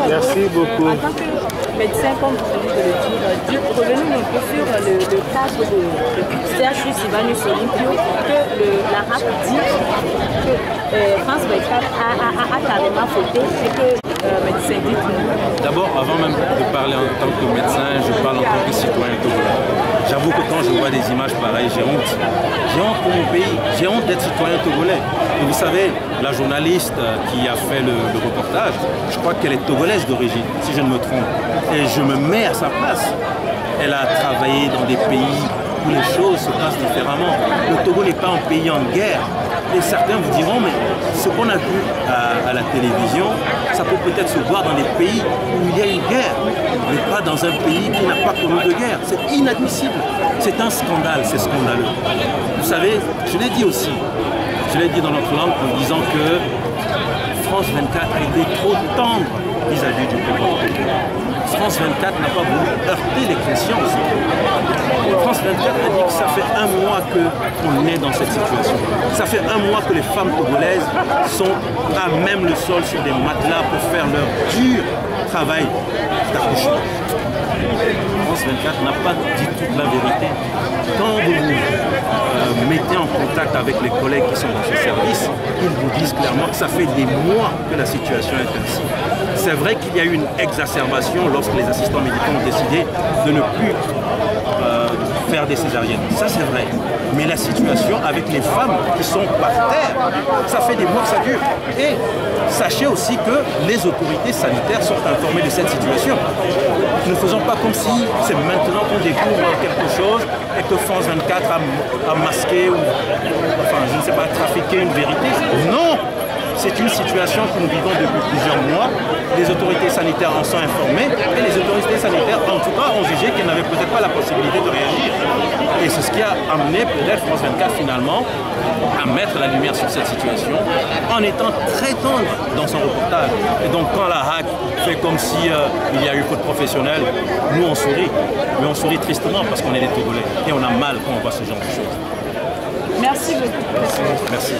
Merci beaucoup. En tant que médecin, comme vous venez de le dire, revenons un peu sur le cadre de CHU Sylvanus Olympio, que la RAP dit que France 24 a carrément fauté et que médecin dit tout. D'abord, avant même de parler en tant que médecin, je parle en tant que citoyen togolais. J'avoue que quand je vois des images pareilles, j'ai honte. J'ai honte pour mon pays, j'ai honte d'être citoyen togolais. Et vous savez, la journaliste qui a fait le reportage, je crois qu'elle est togolaise d'origine, si je ne me trompe. Et je me mets à sa place. Elle a travaillé dans des pays où les choses se passent différemment. Le Togo n'est pas un pays en guerre. Et certains vous diront, mais ce qu'on a vu à la télévision, ça peut peut-être se voir dans des pays où il y a une guerre, mais pas dans un pays qui n'a pas connu de guerre. C'est inadmissible. C'est un scandale, c'est scandaleux. Vous savez, je l'ai dit aussi, je l'ai dit dans notre langue en disant que France 24 a été trop tendre vis-à-vis du peuple. France 24 n'a pas voulu heurter les consciences. France 24 a dit que ça fait un mois qu'on est dans cette situation. Ça fait un mois que les femmes togolaises sont à même le sol sur des matelas pour faire leur dur travail d'accouchement. France 24 n'a pas dit toute la vérité. Quand vous vous mettez en contact avec les collègues qui sont dans ce service, ils vous disent clairement que ça fait des mois que la situation est ainsi. C'est vrai qu'il y a eu une exacerbation lorsque les assistants médicaux ont décidé de ne plus faire des césariennes. Ça c'est vrai. Mais la situation avec les femmes qui sont par terre, ça fait des mois que ça dure. Et sachez aussi que les autorités sanitaires sont informées de cette situation. Ne faisons pas comme si c'est maintenant qu'on découvre quelque chose et que France 24 a masqué ou, enfin, je ne sais pas, trafiqué une vérité. Non! C'est une situation que nous vivons depuis plusieurs mois. Les autorités sanitaires en sont informées et les autorités sanitaires, en tout cas, ont jugé qu'elles n'avaient peut-être pas la possibilité de réagir. Et c'est ce qui a amené peut-être France 24 finalement à mettre la lumière sur cette situation en étant très tendre dans son reportage. Et donc quand la RAC fait comme si il y a eu faute professionnelle, nous on sourit. Mais on sourit tristement parce qu'on est des Togolais et on a mal quand on voit ce genre de choses. Merci beaucoup. Merci.